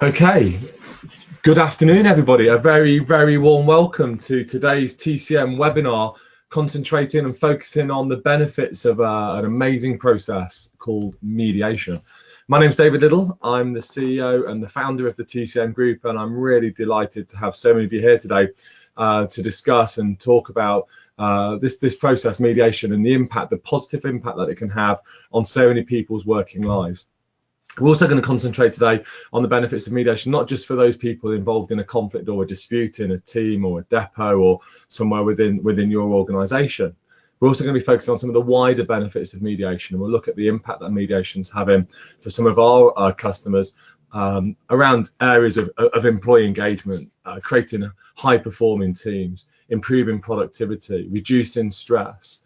Okay, good afternoon, everybody. A very, very warm welcome to today's TCM webinar, concentrating and focusing on the benefits of an amazing process called mediation. My name's David Little. I'm the CEO and the founder of the TCM Group, and I'm really delighted to have so many of you here today to discuss and talk about this process, mediation, and the impact, the positive impact that it can have on so many people's working lives. We're also going to concentrate today on the benefits of mediation, not just for those people involved in a conflict or a dispute in a team or a depot or somewhere within your organisation. We're also going to be focusing on some of the wider benefits of mediation, and we'll look at the impact that mediation is having for some of our customers around areas of employee engagement, creating high-performing teams, improving productivity, reducing stress,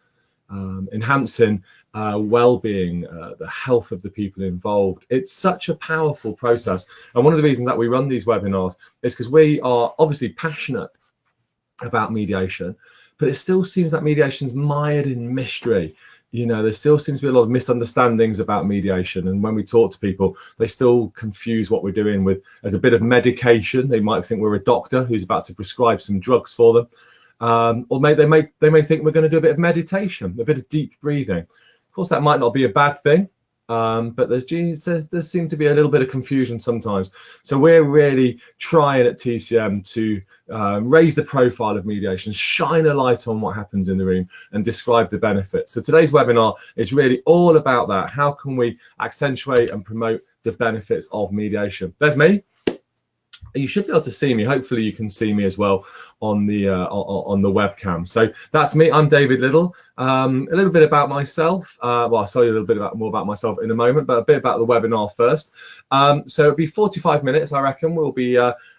enhancing well-being, the health of the people involved. It's such a powerful process, and one of the reasons that we run these webinars is because we are obviously passionate about mediation, but it still seems that mediation's mired in mystery. You know, there still seems to be a lot of misunderstandings about mediation, and when we talk to people, they still confuse what we're doing with as a bit of medication. They might think we're a doctor who's about to prescribe some drugs for them. Or they may think we're going to do a bit of meditation, a bit of deep breathing. Of course, that might not be a bad thing, but there seems to be a little bit of confusion sometimes. So we're really trying at TCM to raise the profile of mediation, shine a light on what happens in the room, and describe the benefits. So today's webinar is really all about that. How can we accentuate and promote the benefits of mediation? There's me. You should be able to see me. Hopefully you can see me as well on the webcam. So that's me. I'm David Little. A little bit about myself. Well, I'll tell you a little bit more about myself in a moment, but a bit about the webinar first. So it'll be 45 minutes, I reckon. We'll be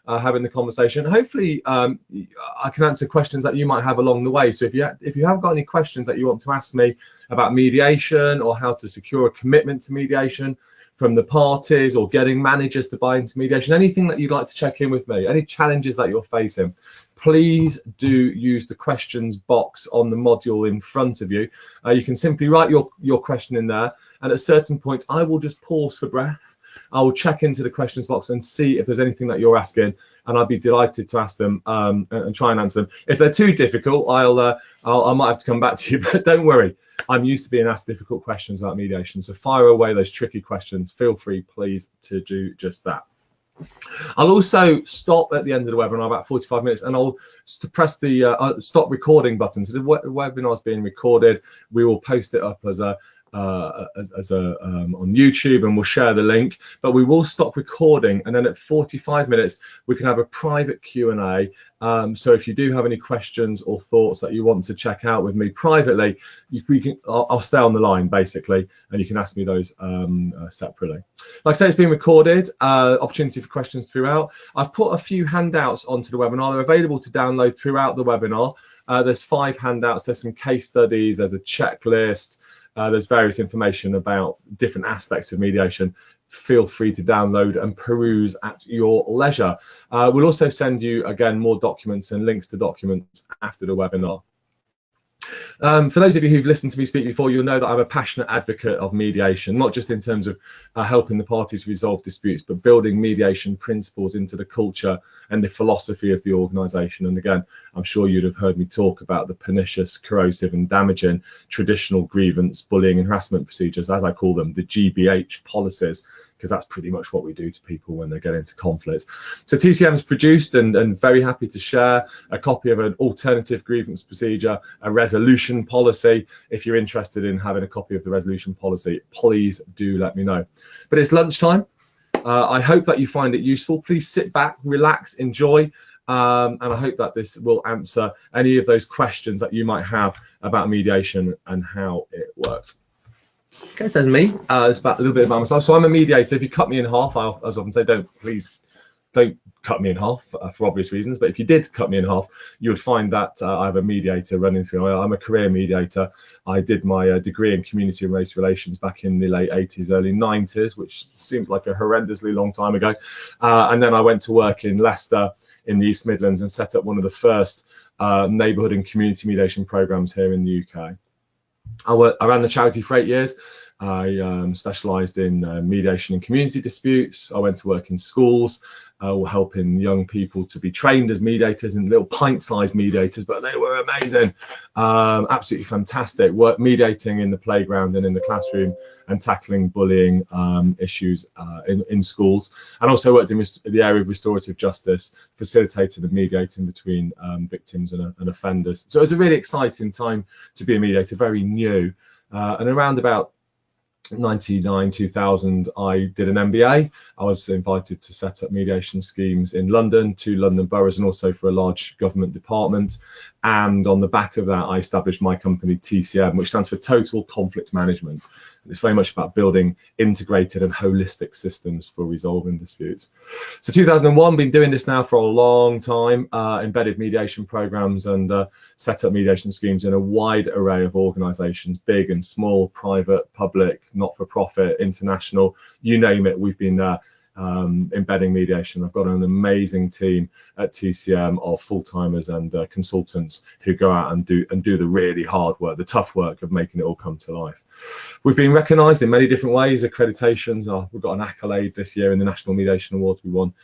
having the conversation. Hopefully I can answer questions that you might have along the way. So if you have got any questions that you want to ask me about mediation or how to secure a commitment to mediation from the parties, or getting managers to buy into mediation, anything that you'd like to check in with me, any challenges that you're facing, please do use the questions box on the module in front of you. You can simply write your question in there, and at certain points I will just pause for breath. I will check into the questions box and see if there's anything that you're asking, and I'd be delighted to ask them and try and answer them. If they're too difficult, I might have to come back to you, but don't worry. I'm used to being asked difficult questions about mediation, so fire away those tricky questions. Feel free, please, to do just that. I'll also stop at the end of the webinar, about 45 minutes, and I'll press the stop recording button. So the webinar is being recorded. We will post it up as on YouTube, and we'll share the link, but we will stop recording, and then at 45 minutes we can have a private Q&A. So if you do have any questions or thoughts that you want to check out with me privately, I'll stay on the line basically, and you can ask me those separately. Like I say, it's been recorded, opportunity for questions throughout. I've put a few handouts onto the webinar. They're available to download throughout the webinar. There's 5 handouts, there's some case studies, there's a checklist, there's various information about different aspects of mediation. Feel free to download and peruse at your leisure. We'll also send you, again, more documents and links to documents after the webinar. For those of you who've listened to me speak before, you'll know that I'm a passionate advocate of mediation, not just in terms of helping the parties resolve disputes, but building mediation principles into the culture and the philosophy of the organisation. And again, I'm sure you'd have heard me talk about the pernicious, corrosive and damaging traditional grievance, bullying and harassment procedures, as I call them, the GBH policies, because that's pretty much what we do to people when they get into conflict. So TCM's produced and very happy to share a copy of an alternative grievance procedure, a resolution policy. If you're interested in having a copy of the resolution policy, please do let me know. But it's lunchtime. I hope that you find it useful. Please sit back, relax, enjoy, and I hope that this will answer any of those questions that you might have about mediation and how it works. Okay, so me, it's about a little bit about myself. So I'm a mediator. If you cut me in half, I often say, please don't cut me in half for obvious reasons. But if you did cut me in half, you would find that I have a mediator running through. I'm a career mediator. I did my degree in community and race relations back in the late 80s, early 90s, which seems like a horrendously long time ago. And then I went to work in Leicester in the East Midlands and set up one of the first neighbourhood and community mediation programmes here in the UK. I ran the charity for 8 years, I specialised in mediation and community disputes. I went to work in schools, helping young people to be trained as mediators, and little pint-sized mediators, but they were amazing, absolutely fantastic. Work mediating in the playground and in the classroom, and tackling bullying issues in schools. And also worked in the area of restorative justice, facilitating and mediating between victims and offenders. So it was a really exciting time to be a mediator, very new. And around about 99, 2000, I did an MBA. I was invited to set up mediation schemes in London, 2 London boroughs, and also for a large government department. And on the back of that, I established my company TCM, which stands for Total Conflict Management. It's very much about building integrated and holistic systems for resolving disputes. So 2001, been doing this now for a long time, embedded mediation programs and set up mediation schemes in a wide array of organizations, big and small, private, public, not-for-profit, international, you name it, we've been there. Embedding mediation. I've got an amazing team at TCM of full-timers and consultants who go out and do the really hard work, the tough work of making it all come to life. We've been recognised in many different ways. Accreditations, we've got an accolade this year in the National Mediation Awards. We won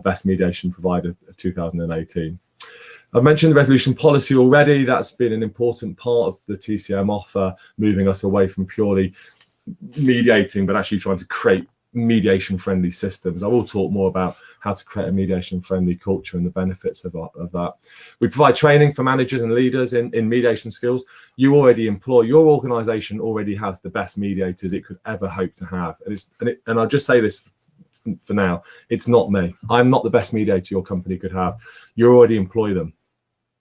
Best Mediation Provider 2018. I've mentioned the resolution policy already. That's been an important part of the TCM offer, moving us away from purely mediating, but actually trying to create mediation-friendly systems. I will talk more about how to create a mediation-friendly culture and the benefits of that. We provide training for managers and leaders in mediation skills. You already employ, your organisation already has the best mediators it could ever hope to have. And I'll just say this for now, it's not me. I'm not the best mediator your company could have. You already employ them.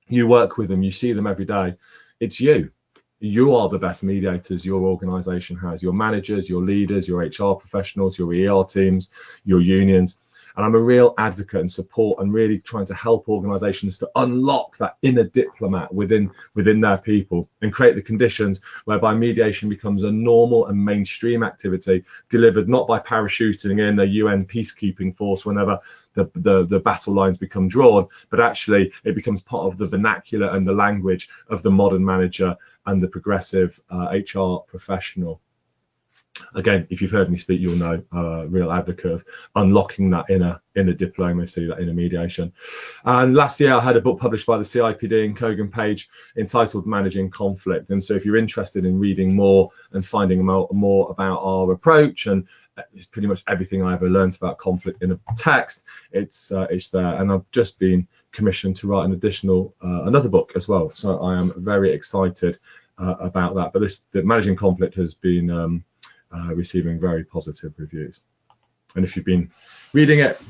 You work with them. You see them every day. It's you. You are the best mediators your organisation has, your managers, your leaders, your HR professionals, your ER teams, your unions. And I'm a real advocate and support and really trying to help organisations to unlock that inner diplomat within their people and create the conditions whereby mediation becomes a normal and mainstream activity delivered not by parachuting in a UN peacekeeping force whenever the battle lines become drawn, but actually it becomes part of the vernacular and the language of the modern manager and the progressive HR professional. Again, if you've heard me speak, you'll know a real advocate of unlocking that inner diplomacy, that inner mediation. And last year I had a book published by the CIPD and Kogan Page entitled Managing Conflict. And so if you're interested in reading more and finding more about our approach, and it's pretty much everything I ever learned about conflict in a text, it's there. And I've just been commissioned to write an additional another book as well. So I am very excited about that. But the Managing Conflict has been receiving very positive reviews. And if you've been reading it,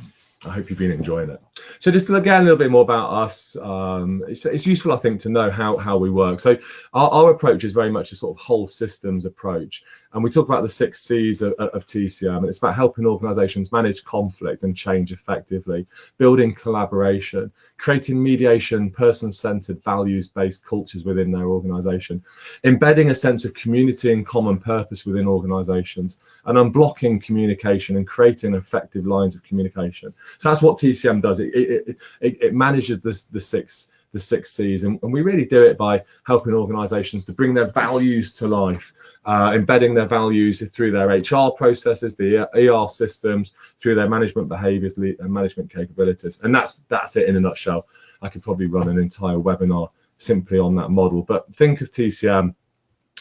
I hope you've been enjoying it. So just again, a little bit more about us. It's useful, I think, to know how we work. So our approach is very much a sort of whole systems approach. And we talk about the 6 C's of TCM. And it's about helping organisations manage conflict and change effectively, building collaboration, creating mediation, person-centred, values-based cultures within their organisation, embedding a sense of community and common purpose within organisations, and unblocking communication and creating effective lines of communication. So that's what TCM does. It manages the six C's, and we really do it by helping organisations to bring their values to life, embedding their values through their HR processes, the ER systems, through their management behaviours and management capabilities. And that's it in a nutshell. I could probably run an entire webinar simply on that model, but think of TCM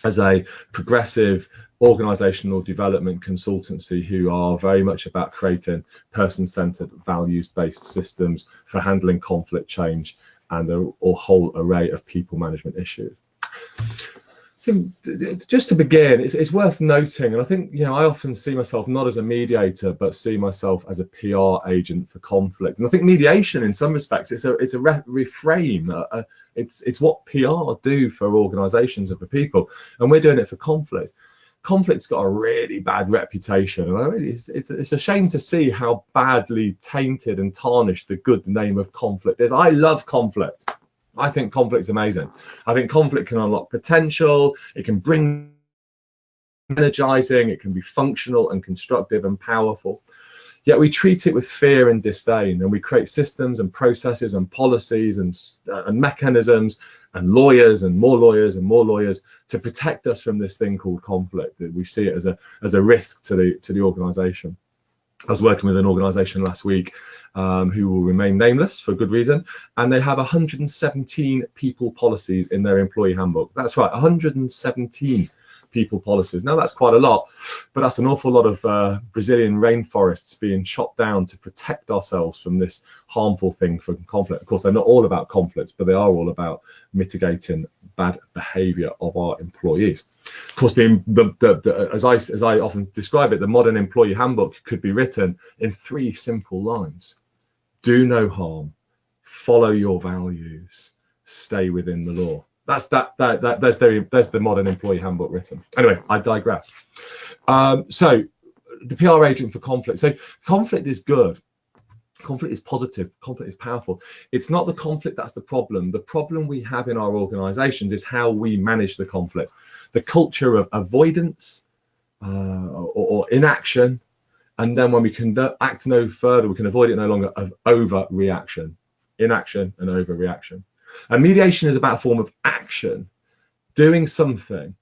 as a progressive organizational development consultancy who are very much about creating person-centered, values-based systems for handling conflict, change, and a whole array of people management issues. I think just to begin, it's worth noting, and I think, you know, I often see myself not as a mediator, but see myself as a PR agent for conflict. And I think mediation, in some respects, it's a reframe. It's what PR do for organisations and for people, and we're doing it for conflict. Conflict's got a really bad reputation, and it's a shame to see how badly tainted and tarnished the good name of conflict is. I love conflict. I think conflict's amazing. I think conflict can unlock potential. It can bring energizing. It can be functional and constructive and powerful. Yet we treat it with fear and disdain, and we create systems and processes and policies and mechanisms and lawyers and more lawyers and more lawyers to protect us from this thing called conflict. We see it as a risk to the organisation. I was working with an organisation last week who will remain nameless for good reason, and they have 117 people policies in their employee handbook. That's right, 117 people policies. Now that's quite a lot, but that's an awful lot of Brazilian rainforests being chopped down to protect ourselves from this harmful thing from conflict. Of course, they're not all about conflicts, but they are all about mitigating bad behaviour of our employees. Of course, as I often describe it, the modern employee handbook could be written in 3 simple lines: do no harm, follow your values, stay within the law. There's the modern employee handbook written. Anyway, I digress. So the PR agent for conflict. So conflict is good. Conflict is positive. Conflict is powerful. It's not the conflict that's the problem. The problem we have in our organizations is how we manage the conflict. The culture of avoidance or inaction. And then when we can act no further, we can avoid it no longer, of overreaction. Inaction and overreaction. And mediation is about a form of action, doing something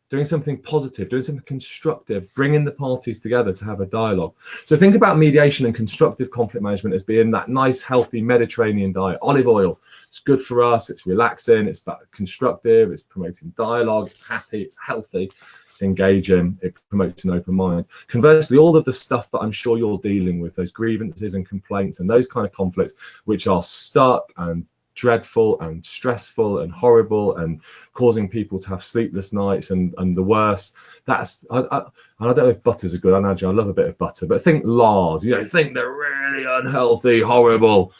positive, doing something constructive, bringing the parties together to have a dialogue. So think about mediation and constructive conflict management as being that nice, healthy Mediterranean diet. Olive oil, it's good for us, it's relaxing, it's constructive, it's promoting dialogue, it's happy, it's healthy, it's engaging, it promotes an open mind. Conversely, all of the stuff that I'm sure you're dealing with, those grievances and complaints and those kind of conflicts, which are stuck and dreadful and stressful and horrible and causing people to have sleepless nights and the worst. That's I don't know if butter's a good analogy. I love a bit of butter, but think lard. Think the really unhealthy, horrible,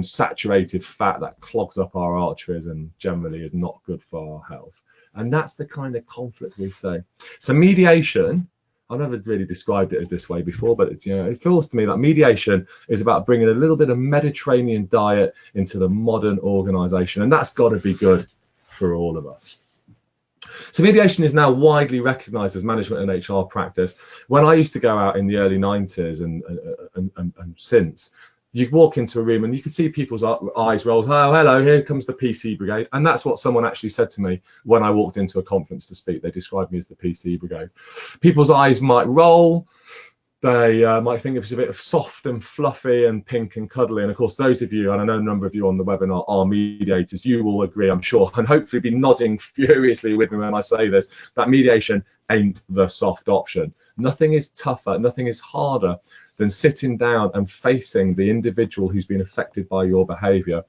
saturated fat that clogs up our arteries and generally is not good for our health. And that's the kind of conflict we say. So mediation, I've never really described it as this way before, but it's, it feels to me that mediation is about bringing a little bit of Mediterranean diet into the modern organization, and that's got to be good for all of us. So mediation is now widely recognized as management and HR practice. When I used to go out in the early 90s and since, you walk into a room and you could see people's eyes roll. Oh, hello, here comes the PC brigade. And that's what someone actually said to me when I walked into a conference to speak. They described me as the PC brigade. People's eyes might roll. They might think it's a bit of soft and fluffy and pink and cuddly. And of course, those of you, and I know a number of you on the webinar are mediators, you will agree, I'm sure, and hopefully be nodding furiously with me when I say this, that mediation ain't the soft option. Nothing is tougher, nothing is harder than sitting down and facing the individual who's been affected by your behaviour.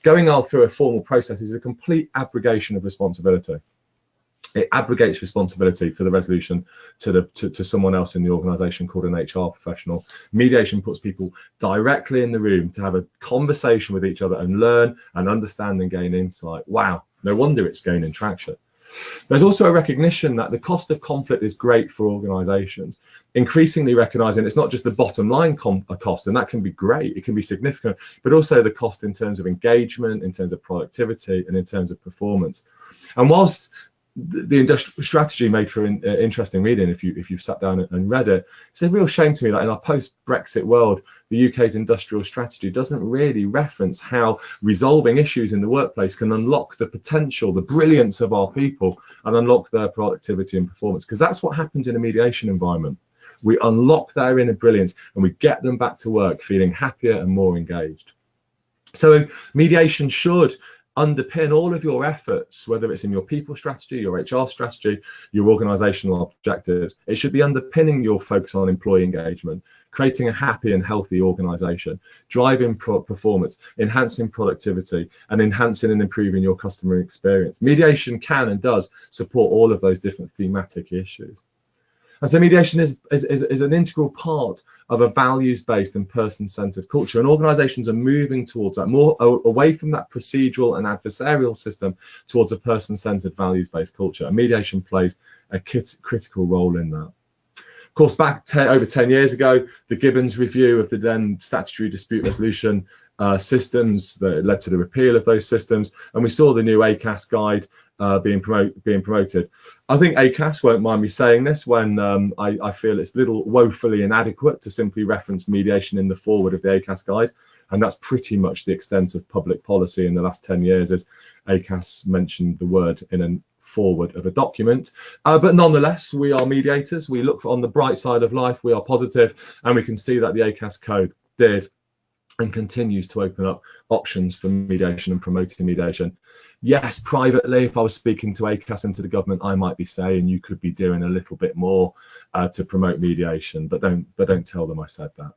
Going on through a formal process is a complete abrogation of responsibility. It abrogates responsibility for the resolution to someone else in the organisation called an HR professional. Mediation puts people directly in the room to have a conversation with each other and learn and understand and gain insight. Wow, no wonder it's gaining traction. There's also a recognition that the cost of conflict is great for organisations, increasingly recognising it's not just the bottom line cost, and that can be great, it can be significant, but also the cost in terms of engagement, in terms of productivity, and in terms of performance. And whilst the industrial strategy made for interesting reading if you've sat down and read it, it's a real shame to me that in our post-Brexit world, the UK's industrial strategy doesn't really reference how resolving issues in the workplace can unlock the potential, the brilliance of our people and unlock their productivity and performance, because that's what happens in a mediation environment. We unlock their inner brilliance and we get them back to work feeling happier and more engaged. So mediation should underpin all of your efforts, whether it's in your people strategy, your HR strategy, your organizational objectives. It should be underpinning your focus on employee engagement, creating a happy and healthy organization, driving performance, enhancing productivity, and enhancing and improving your customer experience. Mediation can and does support all of those different thematic issues. And so mediation is an integral part of a values-based and person-centered culture, and organizations are moving towards that, more away from that procedural and adversarial system towards a person-centered values-based culture, and mediation plays a critical role in that. Of course, back over 10 years ago, the Gibbons review of the then statutory dispute resolution systems that led to the repeal of those systems, and we saw the new ACAS guide being promoted. I think ACAS won't mind me saying this when I feel it's little woefully inadequate to simply reference mediation in the foreword of the ACAS guide, and that's pretty much the extent of public policy in the last 10 years, as ACAS mentioned the word in a foreword of a document. But nonetheless, we are mediators. We look on the bright side of life. We are positive, and we can see that the ACAS code did and continues to open up options for mediation and promoting mediation. Yes, privately, if I was speaking to ACAS and to the government, I might be saying you could be doing a little bit more to promote mediation, but don't tell them I said that.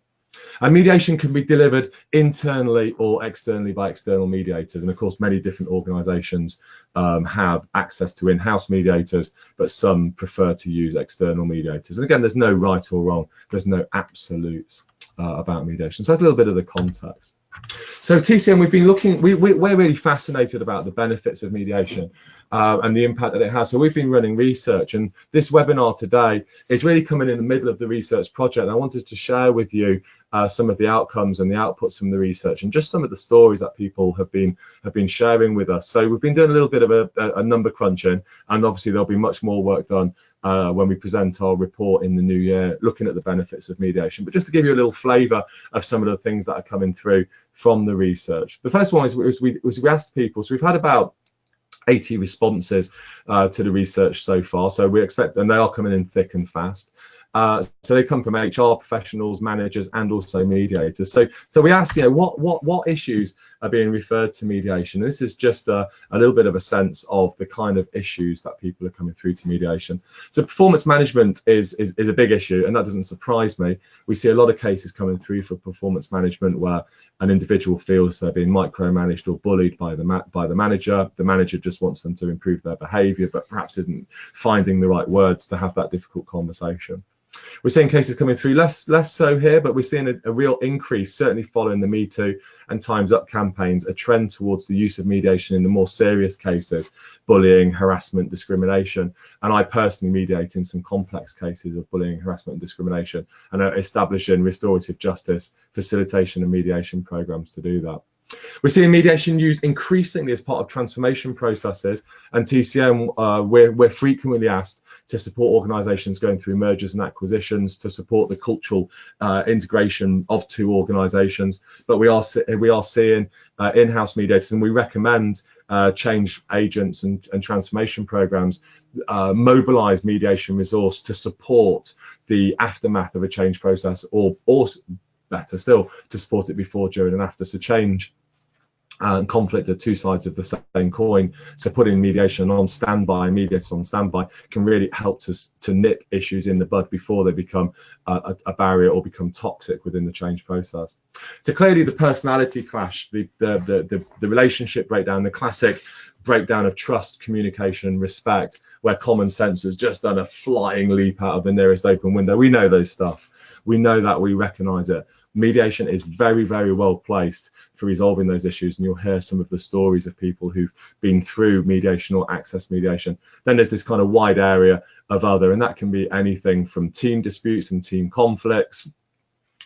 And mediation can be delivered internally or externally by external mediators. And of course, many different organisations have access to in-house mediators, but some prefer to use external mediators. And again, there's no right or wrong. There's no absolutes about mediation. So that's a little bit of the context. So TCM, we've been looking, we're really fascinated about the benefits of mediation and the impact that it has. So we've been running research, and this webinar today is really coming in the middle of the research project. And I wanted to share with you some of the outcomes and the outputs from the research, and just some of the stories that people have been sharing with us. So we've been doing a little bit of a number crunching, and obviously there'll be much more work done when we present our report in the new year, looking at the benefits of mediation. But just to give you a little flavour of some of the things that are coming through from the research. The first one was we asked people, so we've had about 80 responses to the research so far. So we expect, and they are coming in thick and fast. So they come from HR professionals, managers, and also mediators. So we asked, what issues are being referred to mediation? This is just a little bit of a sense of the kind of issues that people are coming through to mediation. So performance management is a big issue, and that doesn't surprise me. We see a lot of cases coming through for performance management where an individual feels they're being micromanaged or bullied by the manager. The manager just wants them to improve their behaviour, but perhaps isn't finding the right words to have that difficult conversation. We're seeing cases coming through, less so here, but we're seeing a real increase, certainly following the Me Too and Time's Up campaigns, a trend towards the use of mediation in the more serious cases, bullying, harassment, discrimination. And I personally mediate in some complex cases of bullying, harassment and discrimination, and are establishing restorative justice, facilitation and mediation programs to do that. We're seeing mediation used increasingly as part of transformation processes, and TCM, we're frequently asked to support organisations going through mergers and acquisitions, to support the cultural integration of two organisations. But we are seeing in-house mediators, and we recommend change agents and transformation programs mobilise mediation resource to support the aftermath of a change process, or better still, to support it before, during and after. So change and conflict are two sides of the same coin. So putting mediation on standby, mediators on standby, can really help to nip issues in the bud before they become a barrier or become toxic within the change process. So clearly the personality clash, the relationship breakdown, the classic breakdown of trust, communication, respect, where common sense has just done a flying leap out of the nearest open window. We know those stuff. We know that, we recognise it. Mediation is very, very well placed for resolving those issues, and you'll hear some of the stories of people who've been through mediation or access mediation. Then there's this kind of wide area of other, and that can be anything from team disputes and team conflicts,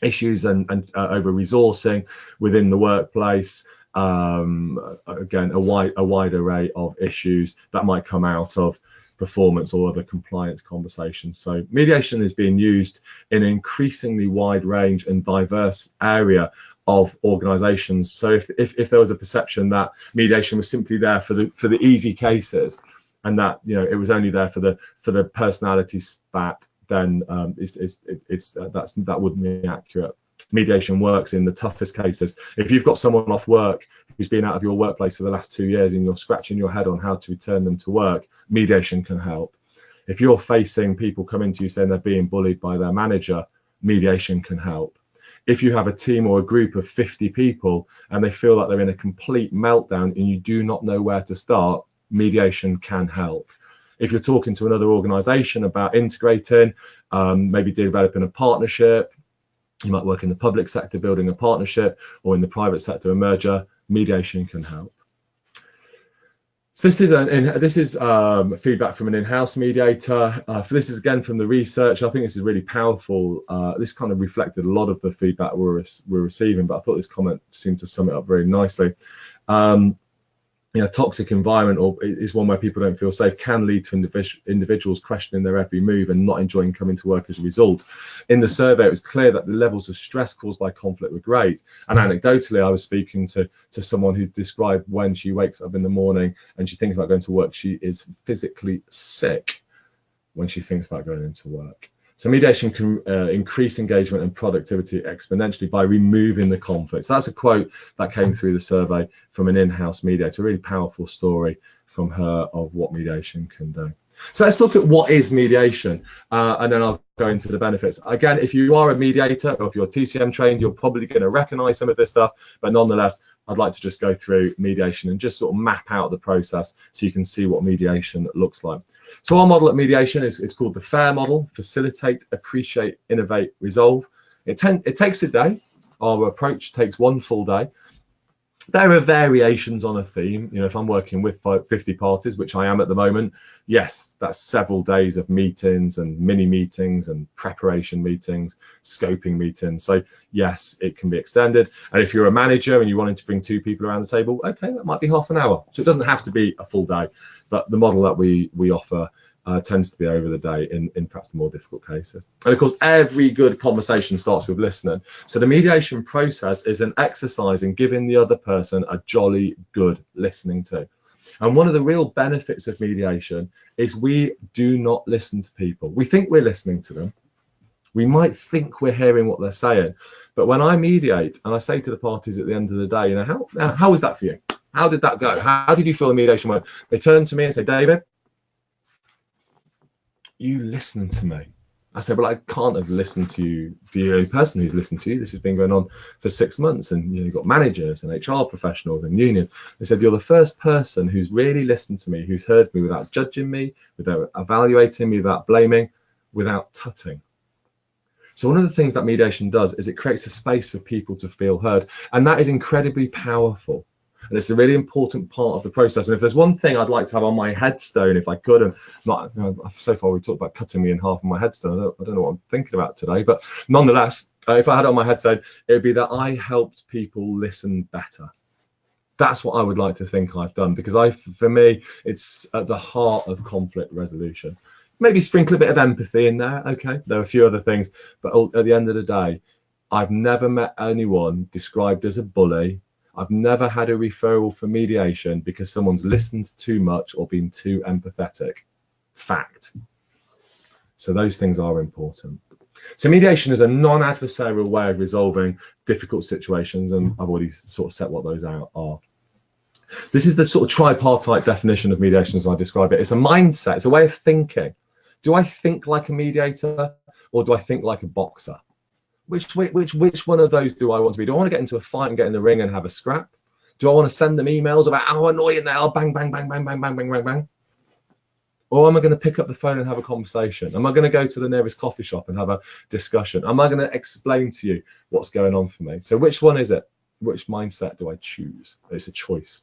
issues and over resourcing within the workplace. Again, a wide array of issues that might come out of performance or other compliance conversations. So mediation is being used in an increasingly wide range and diverse area of organizations. So if there was a perception that mediation was simply there for the easy cases, and that it was only there for the personality spat, then that wouldn't be accurate. Mediation works in the toughest cases. If you've got someone off work who's been out of your workplace for the last 2 years and you're scratching your head on how to return them to work, mediation can help. If you're facing people coming to you saying they're being bullied by their manager, mediation can help. If you have a team or a group of 50 people and they feel like they're in a complete meltdown and you do not know where to start, mediation can help. If you're talking to another organization about integrating, maybe developing a partnership, you might work in the public sector building a partnership, or in the private sector a merger, mediation can help. So this is feedback from an in-house mediator. This is again from the research. I think this is really powerful. This kind of reflected a lot of the feedback we're receiving, but I thought this comment seemed to sum it up very nicely. Toxic environment is one where people don't feel safe, can lead to individuals questioning their every move and not enjoying coming to work as a result. In the survey, it was clear that the levels of stress caused by conflict were great. And anecdotally, I was speaking to someone who described when she wakes up in the morning and she thinks about going to work, she is physically sick when she thinks about going into work. So mediation can increase engagement and productivity exponentially by removing the conflict. So that's a quote that came through the survey from an in-house mediator, a really powerful story from her of what mediation can do. So let's look at what is mediation, and then I'll go into the benefits. Again, if you are a mediator or if you're TCM trained, you're probably going to recognize some of this stuff, but nonetheless, I'd like to just go through mediation and just sort of map out the process so you can see what mediation looks like. So our model at mediation is called the FAIR model: facilitate, appreciate, innovate, resolve. It takes a day. Our approach takes one full day. There are variations on a theme. If I'm working with 50 parties, which I am at the moment, yes, that's several days of meetings and mini meetings and preparation meetings, scoping meetings. So yes, it can be extended. And if you're a manager and you wanted to bring 2 people around the table, okay, that might be half an hour. So it doesn't have to be a full day, but the model that we offer tends to be over the day in perhaps the more difficult cases. And of course, every good conversation starts with listening. So the mediation process is an exercise in giving the other person a jolly good listening to. And one of the real benefits of mediation is we do not listen to people. We think we're listening to them. We might think we're hearing what they're saying. But when I mediate and I say to the parties at the end of the day, how was that for you? How did that go? How did you feel the mediation went? They turn to me and say, David, you listen to me. I said, well, I can't have listened to you, the only person who's listened to you. This has been going on for 6 months, and you've got managers and HR professionals and unions. They said, you're the first person who's really listened to me, who's heard me without judging me, without evaluating me, without blaming, without tutting. So one of the things that mediation does is it creates a space for people to feel heard, and that is incredibly powerful. And it's a really important part of the process. And if there's one thing I'd like to have on my headstone, if I could, and not, so far we talked about cutting me in half on my headstone. I don't know what I'm thinking about today, but nonetheless, if I had it on my headstone, it would be that I helped people listen better. That's what I would like to think I've done, because for me, it's at the heart of conflict resolution. Maybe sprinkle a bit of empathy in there. Okay, there are a few other things, but at the end of the day, I've never met anyone described as a bully. I've never had a referral for mediation because someone's listened too much or been too empathetic. Fact. So those things are important. So mediation is a non-adversarial way of resolving difficult situations, and I've already sort of set what those out are. This is the sort of tripartite definition of mediation as I describe it. It's a mindset, it's a way of thinking. Do I think like a mediator or do I think like a boxer? Which one of those do I want to be? Do I want to get into a fight and get in the ring and have a scrap? Do I want to send them emails about how annoying they are, bang, bang, bang, bang, bang, bang, bang, bang, bang? Or am I going to pick up the phone and have a conversation? Am I going to go to the nearest coffee shop and have a discussion? Am I going to explain to you what's going on for me? So which one is it? Which mindset do I choose? It's a choice.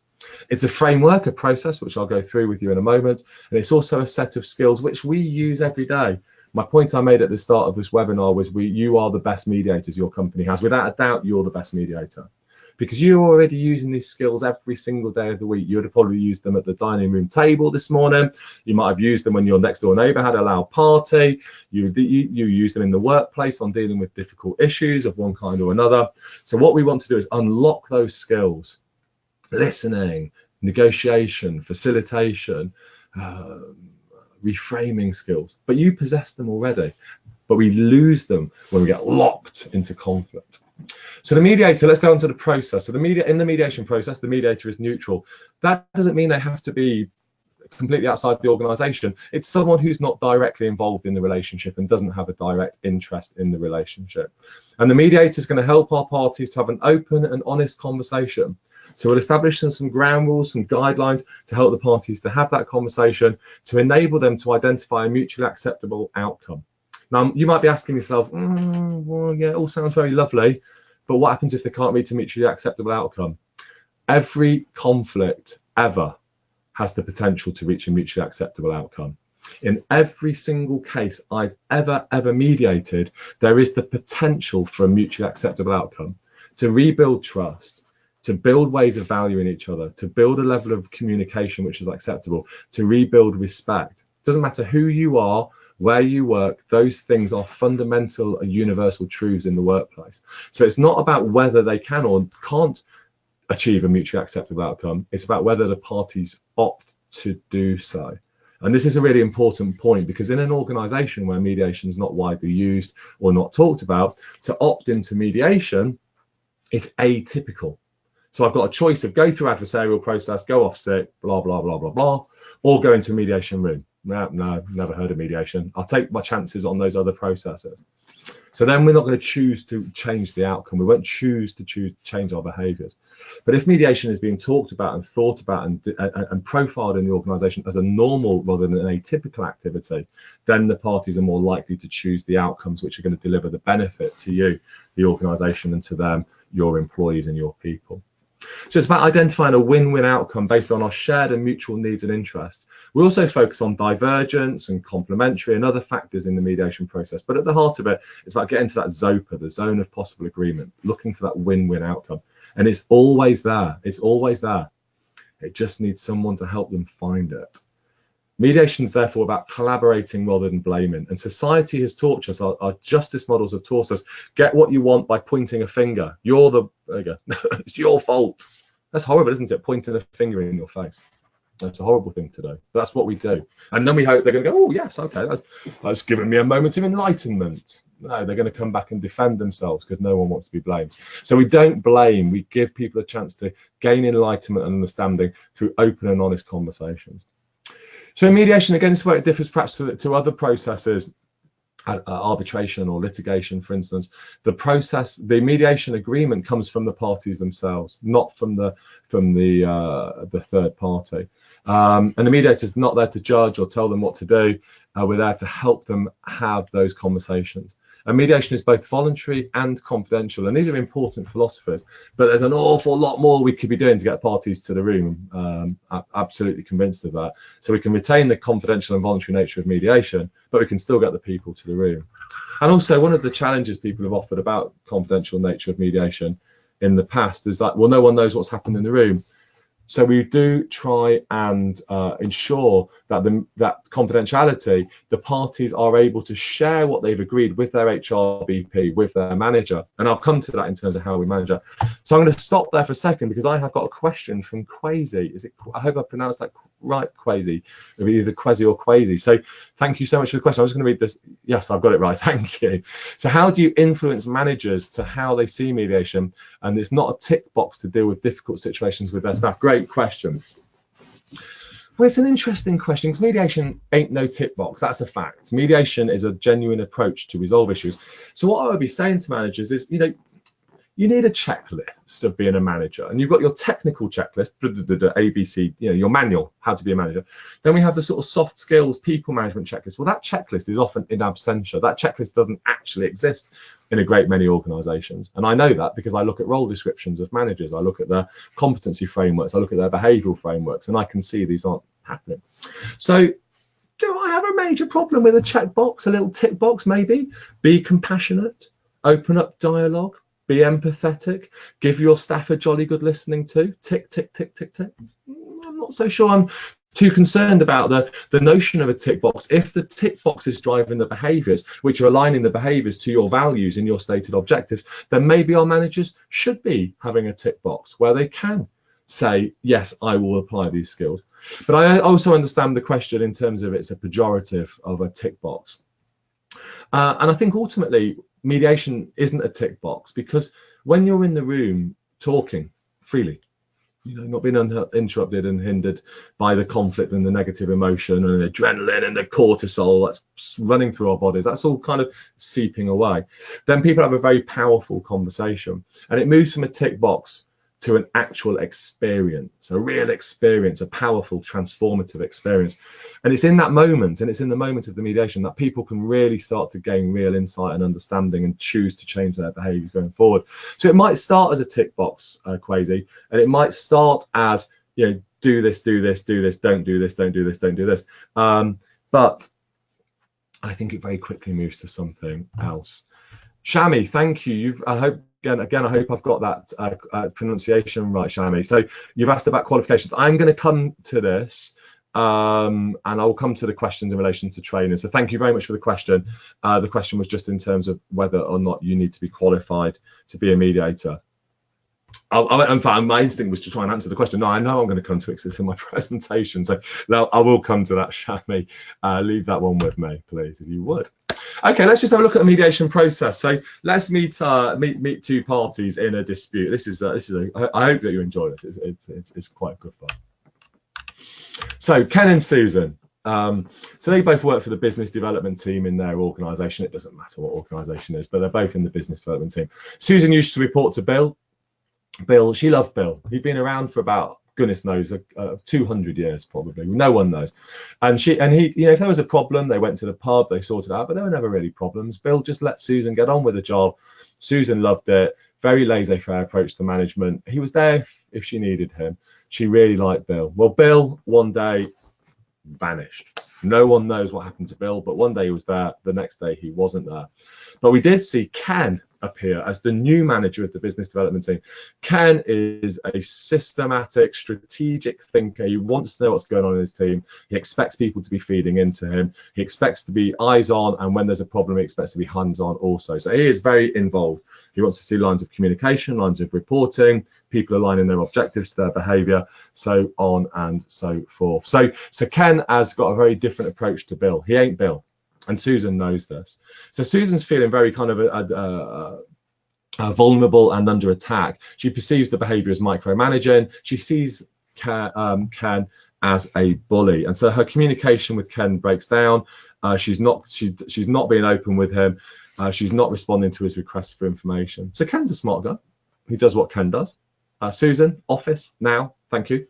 It's a framework, a process, which I'll go through with you in a moment. And it's also a set of skills which we use every day. My point I made at the start of this webinar was you are the best mediators your company has. Without a doubt, you're the best mediator, because you're already using these skills every single day of the week. You would have probably used them at the dining room table this morning. You might have used them when your next door neighbor had a loud party. You use them in the workplace on dealing with difficult issues of one kind or another. So what we want to do is unlock those skills: listening, negotiation, facilitation, reframing skills. But you possess them already, but we lose them when we get locked into conflict. So the mediator, let's go into the process. So in the mediation process, the mediator is neutral. That doesn't mean they have to be completely outside the organization. It's someone who's not directly involved in the relationship and doesn't have a direct interest in the relationship. And the mediator is going to help our parties to have an open and honest conversation. So we'll establish some ground rules, some guidelines to help the parties to have that conversation, to enable them to identify a mutually acceptable outcome. Now, you might be asking yourself, well, yeah, it all sounds very lovely, but what happens if they can't reach a mutually acceptable outcome? Every conflict ever has the potential to reach a mutually acceptable outcome. In every single case I've ever mediated, there is the potential for a mutually acceptable outcome, to rebuild trust, to build ways of valuing each other, to build a level of communication which is acceptable, to rebuild respect. It doesn't matter who you are, where you work, those things are fundamental and universal truths in the workplace. So it's not about whether they can or can't achieve a mutually acceptable outcome, it's about whether the parties opt to do so. And this is a really important point, because in an organisation where mediation is not widely used or not talked about, to opt into mediation is atypical. So I've got a choice of go through adversarial process, go off sick, blah, blah, blah, blah, blah, or go into a mediation room. No, never heard of mediation. I'll take my chances on those other processes. So then we're not going to choose to change the outcome. We won't choose to change our behaviours. But if mediation is being talked about and thought about and profiled in the organisation as a normal rather than an atypical activity, then the parties are more likely to choose the outcomes which are going to deliver the benefit to you, the organisation, and to them, your employees and your people. So it's about identifying a win-win outcome based on our shared and mutual needs and interests. We also focus on divergence and complementary and other factors in the mediation process. But at the heart of it, it's about getting to that ZOPA, the zone of possible agreement, looking for that win-win outcome. And it's always there. It's always there. It just needs someone to help them find it. Mediation is therefore about collaborating rather than blaming. And society has taught us, our justice models have taught us, get what you want by pointing a finger. It's your fault. That's horrible, isn't it? Pointing a finger in your face. That's a horrible thing to do. But that's what we do. And then we hope they're going to go, oh, yes, okay, that's given me a moment of enlightenment. No, they're going to come back and defend themselves because no one wants to be blamed. So we don't blame. We give people a chance to gain enlightenment and understanding through open and honest conversations. So in mediation, again, this is where it differs perhaps to other processes, arbitration or litigation, for instance. The mediation agreement comes from the parties themselves, not from the third party. And the mediator is not there to judge or tell them what to do. We're there to help them have those conversations. And mediation is both voluntary and confidential. And these are important philosophers, but there's an awful lot more we could be doing to get parties to the room. I'm absolutely convinced of that. So we can retain the confidential and voluntary nature of mediation, but we can still get the people to the room. And also, one of the challenges people have offered about confidential nature of mediation in the past is that, well, no one knows what's happened in the room. So we do try and ensure that that confidentiality, the parties are able to share what they've agreed with their HRBP, with their manager. And I'll come to that in terms of how we manage it. So I'm going to stop there for a second because I have got a question from Quasi. I hope I pronounced that right, Quasi, either Quasi or Quasi. So thank you so much for the question. I'm just going to read this. Yes, I've got it right. Thank you. So how do you influence managers to how they see mediation? And it's not a tick box to deal with difficult situations with their staff. Great question. Well, it's an interesting question because mediation ain't no tick box. That's a fact. Mediation is a genuine approach to resolve issues. So what I would be saying to managers is, you need a checklist of being a manager, and you've got your technical checklist, ABC, your manual, how to be a manager. Then we have the sort of soft skills, people management checklist. Well, that checklist is often in absentia. That checklist doesn't actually exist in a great many organizations. And I know that because I look at role descriptions of managers, I look at their competency frameworks, I look at their behavioral frameworks, and I can see these aren't happening. So do I have a major problem with a checkbox, a little tick box maybe? Be compassionate, open up dialogue, be empathetic, give your staff a jolly good listening to, tick, tick, tick, tick, tick. I'm not so sure I'm too concerned about the notion of a tick box. If the tick box is driving the behaviours, which are aligning the behaviours to your values and your stated objectives, then maybe our managers should be having a tick box where they can say, yes, I will apply these skills. But I also understand the question in terms of it's a pejorative of a tick box. And I think ultimately mediation isn't a tick box, because when you're in the room talking freely, not being interrupted and hindered by the conflict and the negative emotion and the adrenaline and the cortisol that's running through our bodies, that's all kind of seeping away, then people have a very powerful conversation, and it moves from a tick box to an actual experience, a real experience, a powerful, transformative experience. And it's in that moment, and it's in the moment of the mediation, that people can really start to gain real insight and understanding and choose to change their behaviours going forward. So it might start as a tick box, Quasi, and it might start as, do this, do this, do this, don't do this, don't do this, don't do this. But I think it very quickly moves to something else. Shami, thank you. I hope again, I hope I've got that pronunciation right, Shami. So you've asked about qualifications. I'm going to come to this, and I will come to the questions in relation to training. So thank you very much for the question. The question was just in terms of whether or not you need to be qualified to be a mediator. In fact, my instinct was to try and answer the question. No, I know I'm going to come to this in my presentation. So now I will come to that, Shami. Leave that one with me, please, if you would. Okay, let's just have a look at the mediation process. So let's meet two parties in a dispute. I hope that you enjoy this. It's quite good fun. So Ken and Susan. So they both work for the business development team in their organisation. It doesn't matter what organisation it is, but they're both in the business development team. Susan used to report to Bill. She loved Bill. He'd been around for about, goodness knows, 200 years probably. No one knows. And he, if there was a problem, they went to the pub, they sorted it out, but there were never really problems. Bill just let Susan get on with the job. Susan loved it. Very laissez-faire approach to management. He was there if she needed him. She really liked Bill. Well, Bill one day vanished. No one knows what happened to Bill, but one day he was there, the next day he wasn't there. But we did see Ken appear as the new manager of the business development team. Ken is a systematic, strategic thinker. He wants to know what's going on in his team. He expects people to be feeding into him. He expects to be eyes on, and when there's a problem, he expects to be hands on also. So he is very involved. He wants to see lines of communication, lines of reporting, people aligning their objectives to their behavior, so on and so forth. So Ken has got a very different approach to Bill. He ain't Bill. And Susan knows this. So Susan's feeling very kind of vulnerable and under attack. She perceives the behavior as micromanaging. She sees Ken as a bully. And so her communication with Ken breaks down. She's not being open with him. She's not responding to his requests for information. So Ken's a smart guy. He does what Ken does. Susan, office now, thank you.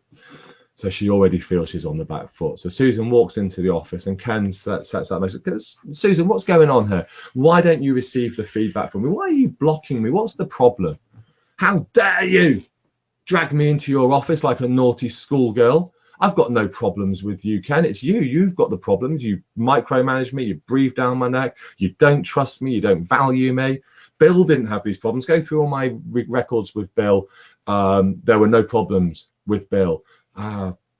So she already feels she's on the back foot. So Susan walks into the office and Ken sets that message. Susan, what's going on here? Why don't you receive the feedback from me? Why are you blocking me? What's the problem? How dare you drag me into your office like a naughty schoolgirl? I've got no problems with you, Ken. It's you. You've got the problems. You micromanage me. You breathe down my neck. You don't trust me. You don't value me. Bill didn't have these problems. Go through all my records with Bill. There were no problems with Bill.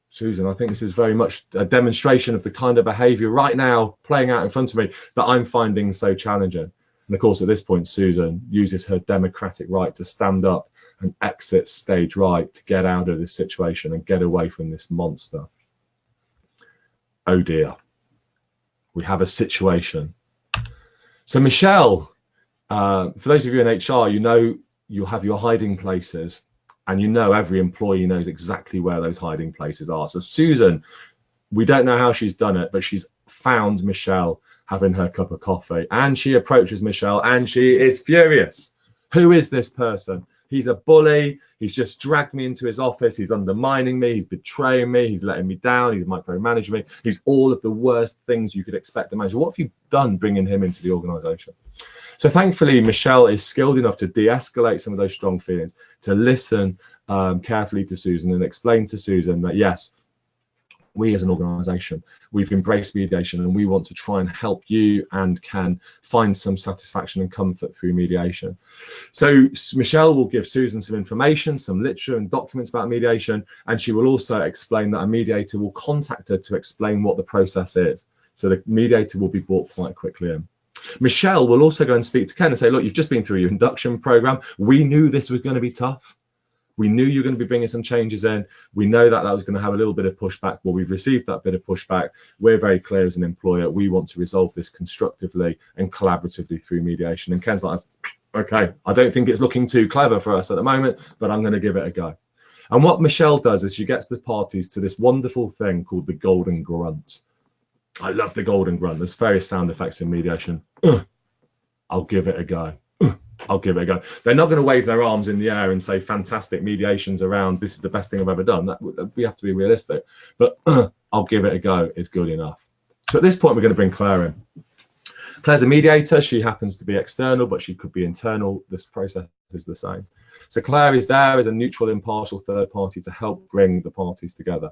Susan, I think this is very much a demonstration of the kind of behavior right now playing out in front of me that I'm finding so challenging. And of course, at this point, Susan uses her democratic right to stand up and exit stage right to get out of this situation and get away from this monster. Oh dear, we have a situation. So Michelle, for those of you in HR, you know you'll have your hiding places. And you know every employee knows exactly where those hiding places are. So Susan, we don't know how she's done it, but she's found Michelle having her cup of coffee. And she approaches Michelle and she is furious. Who is this person? He's a bully. He's just dragged me into his office. He's undermining me. He's betraying me. He's letting me down. He's micromanaging me. He's all of the worst things you could expect a manager. What have you done bringing him into the organisation? So thankfully, Michelle is skilled enough to de-escalate some of those strong feelings, to listen carefully to Susan and explain to Susan that, yes, we as an organisation, we've embraced mediation and we want to try and help you and can find some satisfaction and comfort through mediation. So Michelle will give Susan some information, some literature and documents about mediation, and she will also explain that a mediator will contact her to explain what the process is. So the mediator will be brought quite quickly in. Michelle will also go and speak to Ken and say, look, you've just been through your induction program. We knew this was going to be tough. We knew you were going to be bringing some changes in. We know that was going to have a little bit of pushback. Well, we've received that bit of pushback. We're very clear as an employer. We want to resolve this constructively and collaboratively through mediation. And Ken's like, okay, I don't think it's looking too clever for us at the moment, but I'm going to give it a go. And what Michelle does is she gets the parties to this wonderful thing called the golden grunt. I love the golden grunt. There's various sound effects in mediation. I'll give it a go. I'll give it a go. They're not going to wave their arms in the air and say, fantastic, mediation's around. This is the best thing I've ever done. We have to be realistic. But I'll give it a go is good enough. So at this point, we're going to bring Claire in. Claire's a mediator. She happens to be external, but she could be internal. This process is the same. So Claire is there as a neutral, impartial third party to help bring the parties together.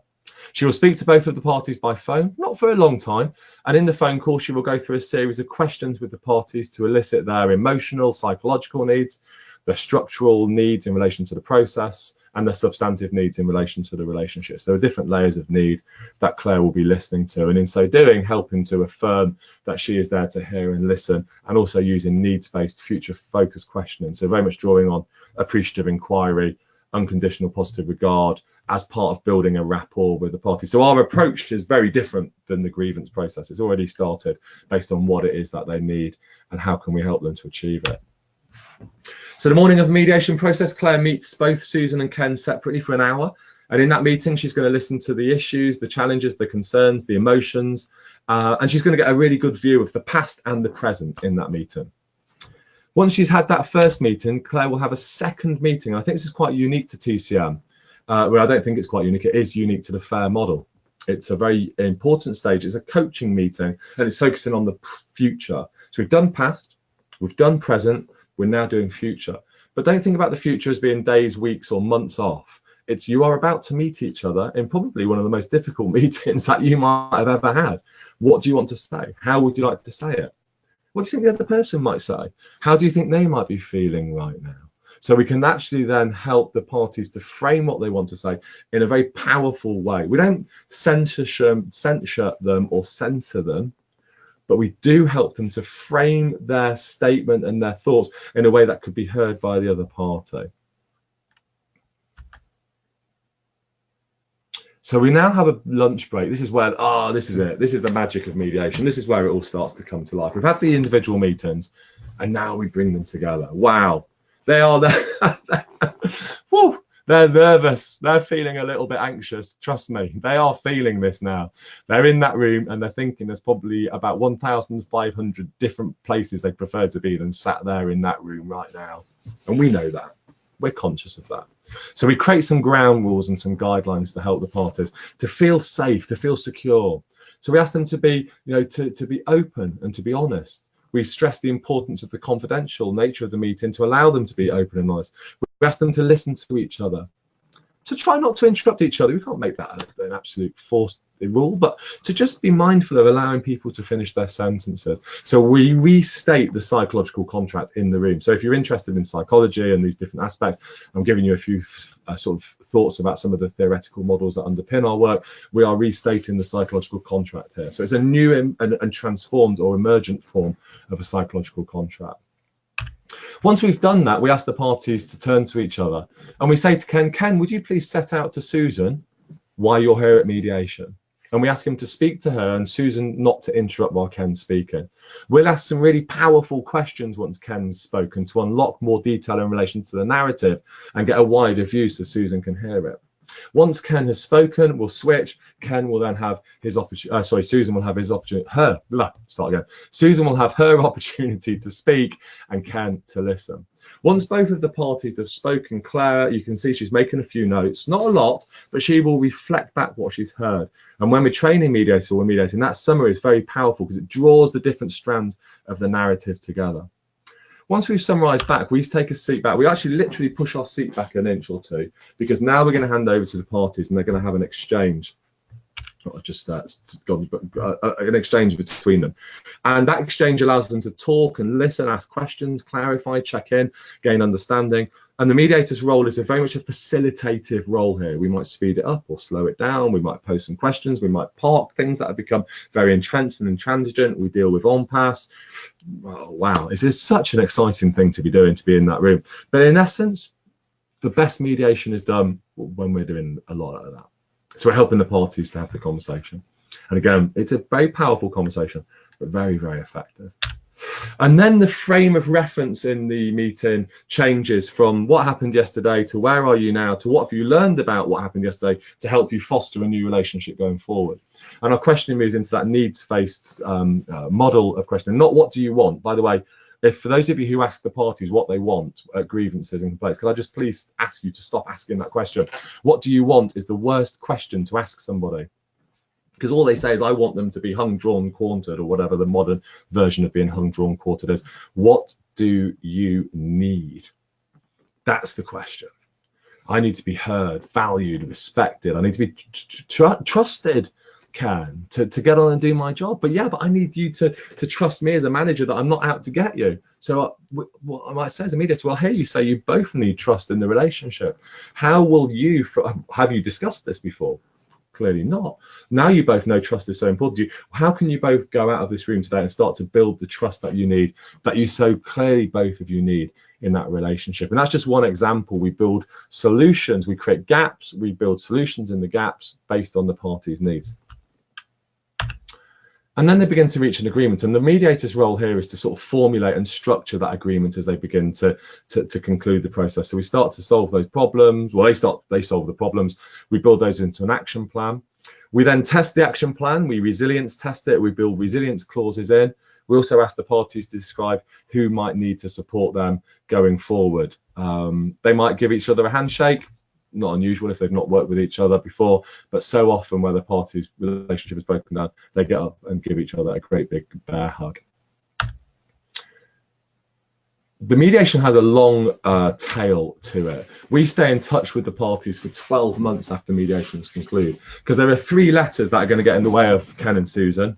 She will speak to both of the parties by phone, not for a long time. And in the phone call, she will go through a series of questions with the parties to elicit their emotional, psychological needs, their structural needs in relation to the process, and their substantive needs in relation to the relationship. So there are different layers of need that Claire will be listening to, and in so doing, helping to affirm that she is there to hear and listen, and also using needs-based, future-focused questioning. So very much drawing on appreciative inquiry, unconditional positive regard as part of building a rapport with the party. So our approach is very different than the grievance process. It's already started based on what it is that they need and how can we help them to achieve it. So the morning of mediation process, Claire meets both Susan and Ken separately for an hour. And in that meeting, she's going to listen to the issues, the challenges, the concerns, the emotions, and she's going to get a really good view of the past and the present in that meeting. Once she's had that first meeting, Claire will have a second meeting. I think this is quite unique to TCM. Well, I don't think it's quite unique. It is unique to the FAIR model. It's a very important stage. It's a coaching meeting, and it's focusing on the future. So we've done past, we've done present, we're now doing future. But don't think about the future as being days, weeks, or months off. It's you are about to meet each other in probably one of the most difficult meetings that you might have ever had. What do you want to say? How would you like to say it? What do you think the other person might say? How do you think they might be feeling right now? So we can actually then help the parties to frame what they want to say in a very powerful way. We don't censure them or censor them, but we do help them to frame their statement and their thoughts in a way that could be heard by the other party. So we now have a lunch break. This is where, this is it. This is the magic of mediation. This is where it all starts to come to life. We've had the individual meetings, and now we bring them together. Wow. They are there. Woo. They're nervous. They're feeling a little bit anxious. Trust me, they are feeling this now. They're in that room and they're thinking there's probably about 1,500 different places they prefer to be than sat there in that room right now. And we know that. We're conscious of that. So we create some ground rules and some guidelines to help the parties to feel safe, to feel secure. So we ask them to be, to be open and to be honest. We stress the importance of the confidential nature of the meeting to allow them to be open and honest. We ask them to listen to each other, to try not to interrupt each other. We can't make that an absolute forced rule, but to just be mindful of allowing people to finish their sentences. So we restate the psychological contract in the room. So if you're interested in psychology and these different aspects, I'm giving you a few sort of thoughts about some of the theoretical models that underpin our work. We are restating the psychological contract here. So it's a new and transformed or emergent form of a psychological contract. Once we've done that, we ask the parties to turn to each other and we say to Ken, would you please set out to Susan why you're here at mediation? And we ask him to speak to her and Susan not to interrupt while Ken's speaking. We'll ask some really powerful questions once Ken's spoken to unlock more detail in relation to the narrative and get a wider view so Susan can hear it. Once Ken has spoken, we'll switch. Ken will then have his opportunity. Susan will have his opportunity. Susan will have her opportunity to speak, and Ken to listen. Once both of the parties have spoken, Claire, you can see she's making a few notes, not a lot, but she will reflect back what she's heard. And when we're training mediators or we're mediating, that summary is very powerful because it draws the different strands of the narrative together. Once we've summarised back, we take a seat back. We actually literally push our seat back an inch or two because now we're going to hand over to the parties and they're going to have an exchange. Not just an exchange between them. And that exchange allows them to talk and listen, ask questions, clarify, check in, gain understanding. And the mediator's role is very much a facilitative role here. We might speed it up or slow it down. We might pose some questions. We might park things that have become very entrenched and intransigent. We deal with on-pass. Oh, wow, it's such an exciting thing to be doing, to be in that room. But in essence, the best mediation is done when we're doing a lot of that. So we're helping the parties to have the conversation. And again, it's a very powerful conversation, but very, very effective. And then the frame of reference in the meeting changes from what happened yesterday to where are you now to what have you learned about what happened yesterday to help you foster a new relationship going forward. And our questioning moves into that needs-based model of questioning, not what do you want. By the way, if for those of you who ask the parties what they want at grievances and complaints, could I just please ask you to stop asking that question? What do you want is the worst question to ask somebody. Because all they say is, I want them to be hung, drawn, quartered, or whatever the modern version of being hung, drawn, quartered is. What do you need? That's the question. I need to be heard, valued, respected. I need to be trusted, to get on and do my job. But yeah, but I need you to trust me as a manager that I'm not out to get you. So what I might say as a mediator, well, I hear you say you both need trust in the relationship. How will you, have you discussed this before? Clearly not. Now you both know trust is so important to you. How can you both go out of this room today and start to build the trust that you need, that you so clearly both of you need in that relationship? And that's just one example. We build solutions, we create gaps, we build solutions in the gaps based on the parties' needs. And then they begin to reach an agreement. And the mediator's role here is to sort of formulate and structure that agreement as they begin to conclude the process. So we start to solve those problems. Well, they solve the problems. We build those into an action plan. We then test the action plan. We resilience test it. We build resilience clauses in. We also ask the parties to describe who might need to support them going forward. They might give each other a handshake. Not unusual if they've not worked with each other before, but so often where the parties' relationship is broken down, they get up and give each other a great big bear hug. The mediation has a long tail to it. We stay in touch with the parties for 12 months after mediations conclude, because there are 3 letters that are going to get in the way of Ken and Susan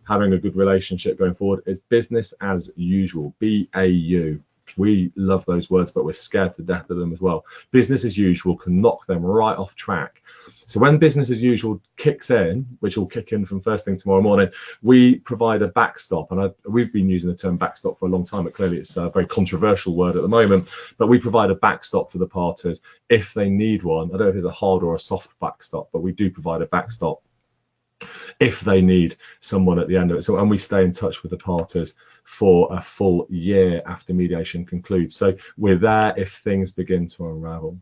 having a good relationship going forward. It's business as usual, BAU. We love those words, but we're scared to death of them as well. Business as usual can knock them right off track. So when business as usual kicks in, which will kick in from first thing tomorrow morning, we provide a backstop. And we've been using the term backstop for a long time, but clearly it's a very controversial word at the moment. But we provide a backstop for the parties if they need one. I don't know if it's a hard or a soft backstop, but we do provide a backstop if they need someone at the end of it. So, and we stay in touch with the parties for a full year after mediation concludes. So we're there if things begin to unravel.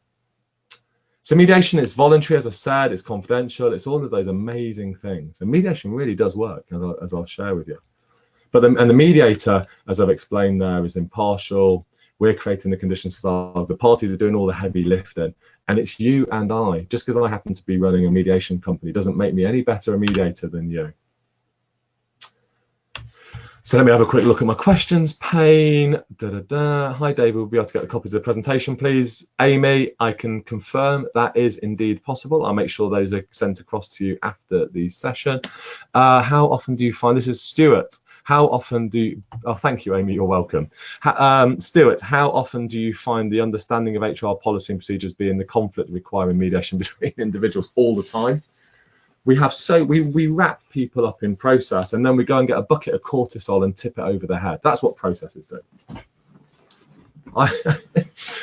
So mediation is voluntary, as I've said, it's confidential, it's all of those amazing things. And mediation really does work, as I'll share with you. But the mediator, as I've explained there, is impartial. We're creating the conditions for the parties are doing all the heavy lifting. And it's you and I. Just because I happen to be running a mediation company doesn't make me any better a mediator than you. So let me have a quick look at my questions pane. Hi, David. We'll be able to get the copies of the presentation, please. Amy, I can confirm that is indeed possible. I'll make sure those are sent across to you after the session. How often do you find, this is Stuart. How often do you, oh, thank you, Amy, you're welcome. Stuart, how often do you find the understanding of HR policy and procedures being the conflict requiring mediation between individuals? All the time. We have we wrap people up in process and then we go and get a bucket of cortisol and tip it over their head. That's what processes do.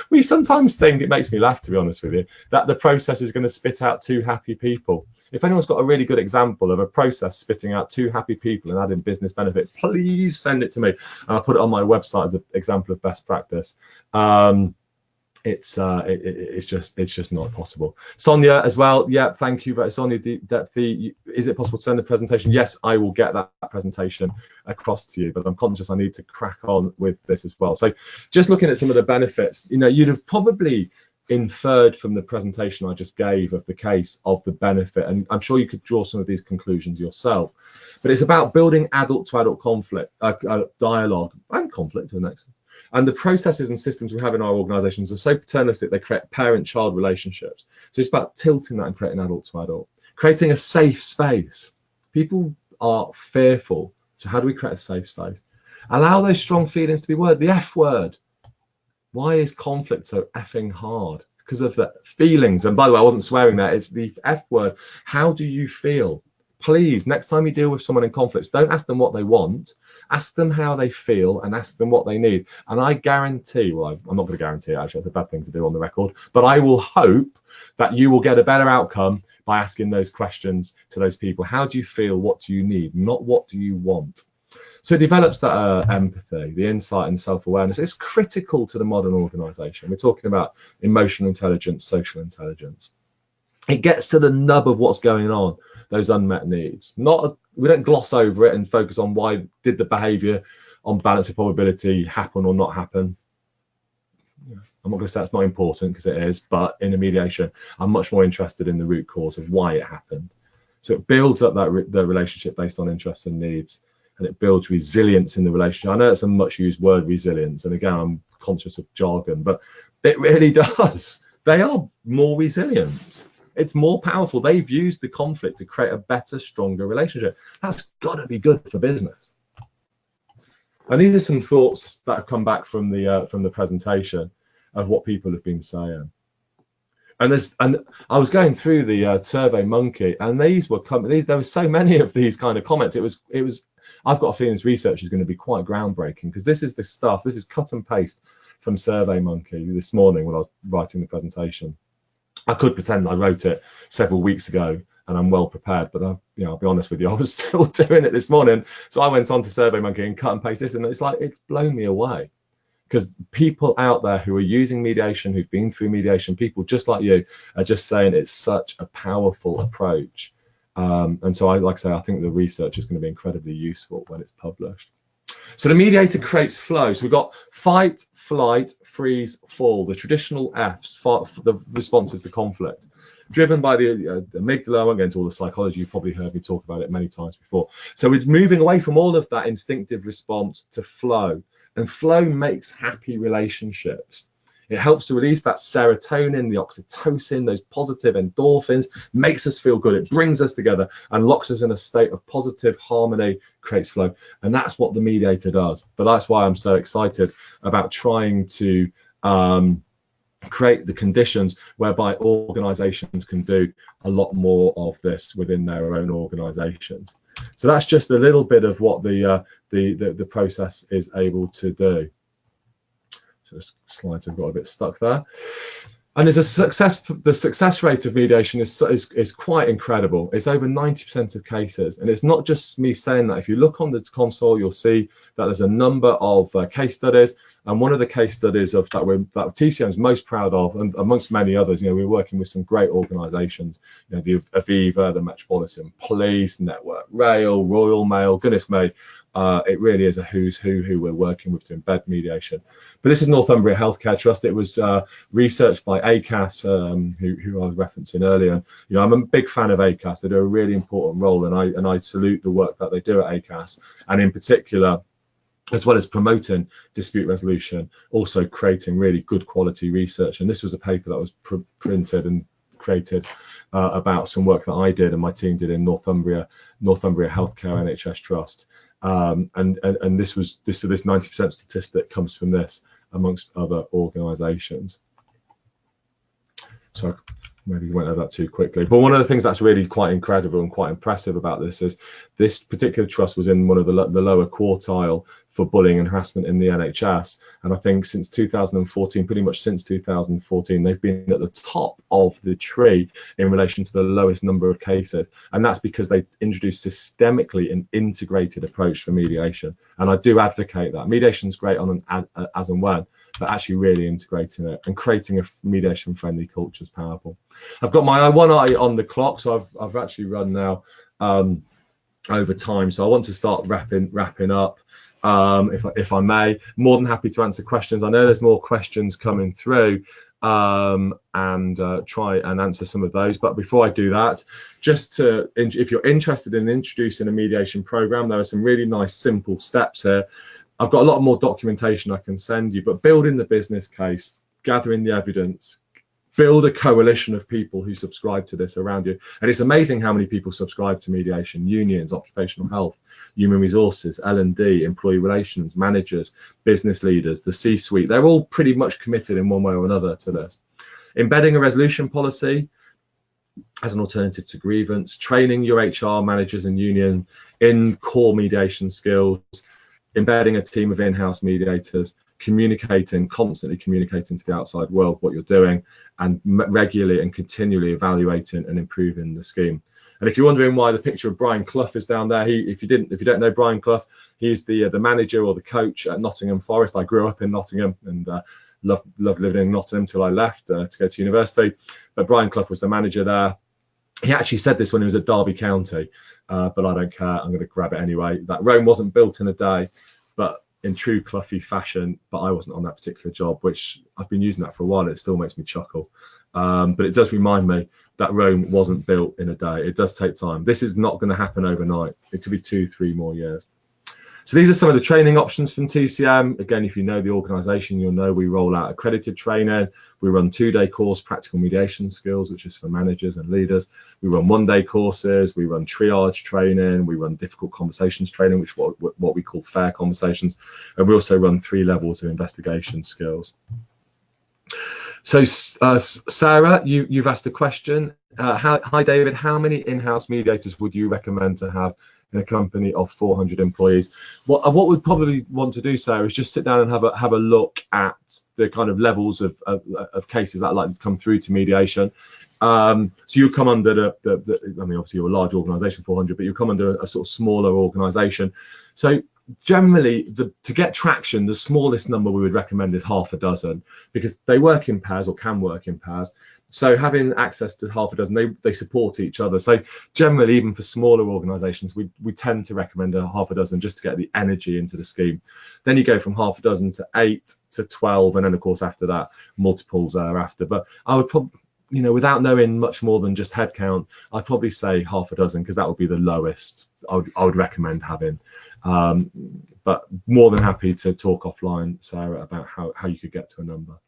We sometimes think, it makes me laugh to be honest with you, that the process is going to spit out 2 happy people. If anyone's got a really good example of a process spitting out 2 happy people and adding business benefit, please send it to me and I'll put it on my website as an example of best practice. It's just not possible. Sonia as well. Yeah, thank you. Sonia, is it possible to send a presentation? Yes, I will get that presentation across to you, but I'm conscious I need to crack on with this as well. So just looking at some of the benefits, you know, you'd have probably inferred from the presentation I just gave of the case of the benefit, and I'm sure you could draw some of these conclusions yourself, but it's about building adult to adult conflict, dialogue and conflict to the next. And the processes and systems we have in our organizations are so paternalistic, they create parent-child relationships. So it's about tilting that and creating adult to adult, creating a safe space. People are fearful. So how do we create a safe space? Allow those strong feelings to be word, the F word. Why is conflict so effing hard? Because of the feelings. And by the way, I wasn't swearing there. It's the F word. How do you feel? Please, next time you deal with someone in conflicts, don't ask them what they want. Ask them how they feel and ask them what they need. And I guarantee, well, I'm not going to guarantee it, actually, that's a bad thing to do on the record, but I will hope that you will get a better outcome by asking those questions to those people. How do you feel? What do you need? Not what do you want? So it develops that empathy, the insight and self-awareness. It's critical to the modern organization. We're talking about emotional intelligence, social intelligence. It gets to the nub of what's going on, those unmet needs. We don't gloss over it and focus on why did the behavior on balance of probability happen or not happen. I'm not going to say that's not important, because it is, but in a mediation, I'm much more interested in the root cause of why it happened. So it builds up the relationship based on interests and needs, and it builds resilience in the relationship. I know it's a much used word, resilience, and again, I'm conscious of jargon, but it really does. They are more resilient. It's more powerful. They've used the conflict to create a better, stronger relationship. That's got to be good for business. And these are some thoughts that have come back from the presentation of what people have been saying. And I was going through the Survey Monkey, and there were so many of these kind of comments. It was. I've got a feeling this research is going to be quite groundbreaking, because this is the stuff. This is cut and paste from Survey Monkey this morning when I was writing the presentation. I could pretend I wrote it several weeks ago and I'm well prepared, but I'll be honest with you, I was still doing it this morning. So I went on to Survey Monkey and cut and paste this, and it's blown me away. Because people out there who are using mediation, who've been through mediation, people just like you, are just saying it's such a powerful approach. And so like I say, I think the research is going to be incredibly useful when it's published. So the mediator creates flow. So we've got fight, flight, freeze, fall, the traditional Fs, the responses to conflict, driven by the amygdala. I won't go into all the psychology, you've probably heard me talk about it many times before. So we're moving away from all of that instinctive response to flow, and flow makes happy relationships. It helps to release that serotonin, the oxytocin, those positive endorphins, makes us feel good. It brings us together and locks us in a state of positive harmony, creates flow. And that's what the mediator does. But that's why I'm so excited about trying to create the conditions whereby organizations can do a lot more of this within their own organizations. So that's just a little bit of what the process is able to do. The slides have got a bit stuck there. And the success rate of mediation is quite incredible. It's over 90% of cases, and it's not just me saying that. If you look on the console, you'll see that there's a number of case studies, and one of the case studies that TCM is most proud of, and amongst many others, we're working with some great organisations, the Aviva, the Metropolitan Police, Network Rail, Royal Mail, goodness me. It really is a who's who we're working with to embed mediation. But this is Northumbria Healthcare Trust. It was researched by ACAS, who I was referencing earlier. I'm a big fan of ACAS. They do a really important role, and I salute the work that they do at ACAS, and in particular, as well as promoting dispute resolution, also creating really good quality research. And this was a paper that was printed and created about some work that I did and my team did in Northumbria Healthcare NHS Trust. And this 90% statistic comes from this, amongst other organisations. So maybe you went over that too quickly. But one of the things that's really quite incredible and quite impressive about this is this particular trust was in one of the lower quartile for bullying and harassment in the NHS. And I think since 2014, pretty much since 2014, they've been at the top of the tree in relation to the lowest number of cases. And that's because they introduced systemically an integrated approach for mediation. And I do advocate that. Mediation is great on an as and when, but actually really integrating it and creating a mediation friendly culture is powerful. I've got my one eye on the clock, so I've actually run now over time, so I want to start wrapping up, if I may. More than happy to answer questions. I know there's more questions coming through, and try and answer some of those. But before I do that, if you're interested in introducing a mediation program, there are some really nice simple steps here. I've got a lot more documentation I can send you, but building the business case, gathering the evidence, build a coalition of people who subscribe to this around you. And it's amazing how many people subscribe to mediation: unions, occupational health, human resources, L&D, employee relations, managers, business leaders, the C-suite. They're all pretty much committed in one way or another to this. Embedding a resolution policy as an alternative to grievance, training your HR managers and union in core mediation skills, embedding a team of in-house mediators, constantly communicating to the outside world what you're doing, and regularly and continually evaluating and improving the scheme. And if you're wondering why the picture of Brian Clough is down there, if you don't know Brian Clough, he's the manager or the coach at Nottingham Forest. I grew up in Nottingham and loved living in Nottingham till I left to go to university. But Brian Clough was the manager there. He actually said this when he was at Derby County, but I don't care. I'm going to grab it anyway. That Rome wasn't built in a day, but in true Cloughy fashion. But I wasn't on that particular job, which I've been using that for a while. It still makes me chuckle. But it does remind me that Rome wasn't built in a day. It does take time. This is not going to happen overnight. It could be 2-3 more years. So these are some of the training options from TCM. Again, if you know the organisation, you'll know we roll out accredited training. We run 2-day course, practical mediation skills, which is for managers and leaders. We run 1-day courses. We run triage training. We run difficult conversations training, which is what we call fair conversations. And we also run 3 levels of investigation skills. So Sarah, you've asked a question. Hi, David. How many in-house mediators would you recommend to have in a company of 400 employees? What we'd probably want to do, Sarah, is just sit down and have a look at the kind of levels of cases that are likely to come through to mediation. So you come under I mean, obviously you're a large organisation, 400, but you come under a sort of smaller organisation. So generally, to get traction, the smallest number we would recommend is half a dozen, because they work in pairs or can work in pairs. So having access to half a dozen, they support each other. So generally, even for smaller organisations, we tend to recommend a half a dozen just to get the energy into the scheme. Then you go from half a dozen to 8 to 12, and then of course after that, multiples thereafter. But I would probably, you know, without knowing much more than just headcount, I'd probably say half a dozen, because that would be the lowest I would recommend having. But more than happy to talk offline, Sarah, about how you could get to a number.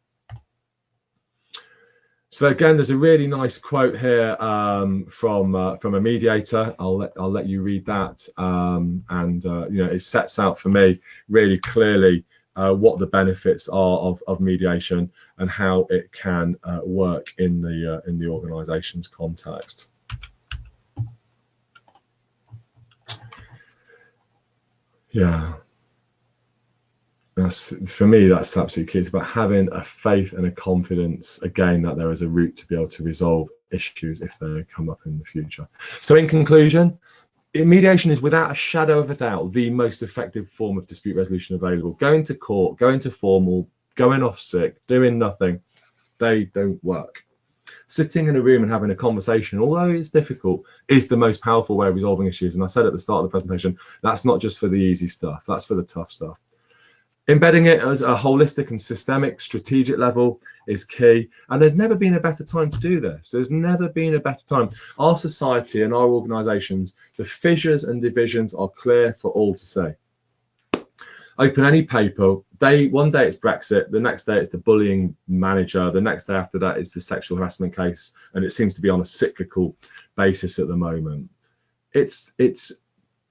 So again, there's a really nice quote here from a mediator. I'll let you read that, and you know, it sets out for me really clearly what the benefits are of mediation and how it can work in the organisation's context. Yeah. For me, that's absolutely key. It's about having a faith and a confidence, again, that there is a route to be able to resolve issues if they come up in the future. So in conclusion, mediation is without a shadow of a doubt the most effective form of dispute resolution available. Going to court, going to formal, going off sick, doing nothing, they don't work. Sitting in a room and having a conversation, although it's difficult, is the most powerful way of resolving issues. And I said at the start of the presentation, that's not just for the easy stuff, that's for the tough stuff. Embedding it as a holistic and systemic strategic level is key. And there's never been a better time to do this. There's never been a better time. Our society and our organisations, the fissures and divisions are clear for all to see. Open any paper, one day it's Brexit, the next day it's the bullying manager, the next day after that it's the sexual harassment case, and it seems to be on a cyclical basis at the moment. It's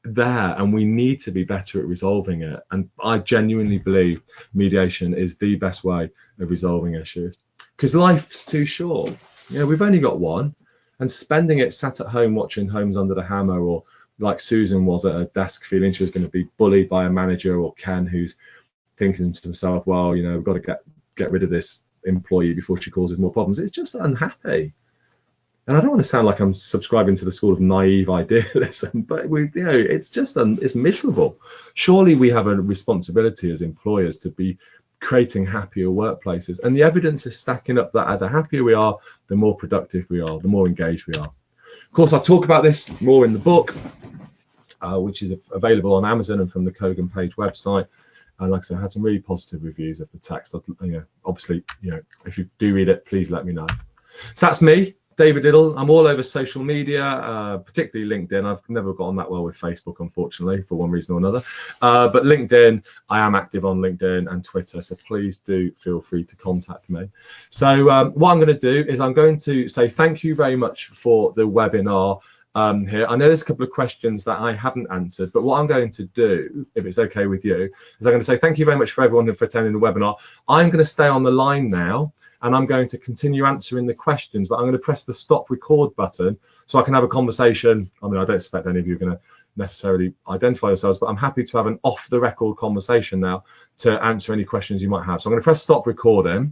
there, and we need to be better at resolving it. And I genuinely believe mediation is the best way of resolving issues, because life's too short. You know, we've only got one, and spending it sat at home watching Homes Under the Hammer, or like Susan was at her desk feeling she was going to be bullied by a manager, or Ken who's thinking to himself, well, you know, we've got to get rid of this employee before she causes more problems. It's just unhappy. And I don't want to sound like I'm subscribing to the school of naive idealism, but you know, it's just it's miserable. Surely we have a responsibility as employers to be creating happier workplaces, and the evidence is stacking up that the happier we are, the more productive we are, the more engaged we are. Of course, I talk about this more in the book, which is available on Amazon and from the Kogan Page website. And like I said, I had some really positive reviews of the text. Obviously, you know, if you do read it, please let me know. So that's me, David Diddle. I'm all over social media, particularly LinkedIn. I've never got on that well with Facebook, unfortunately, for one reason or another. But LinkedIn, I am active on LinkedIn and Twitter, so please do feel free to contact me. So what I'm going to do is I'm going to say thank you very much for the webinar here. I know there's a couple of questions that I haven't answered, but what I'm going to do, if it's okay with you, is I'm going to say thank you very much for everyone for attending the webinar. I'm going to stay on the line now, and I'm going to continue answering the questions, but I'm going to press the stop record button so I can have a conversation. I mean, I don't expect any of you are going to necessarily identify yourselves, but I'm happy to have an off the record conversation now to answer any questions you might have. So I'm going to press stop recording.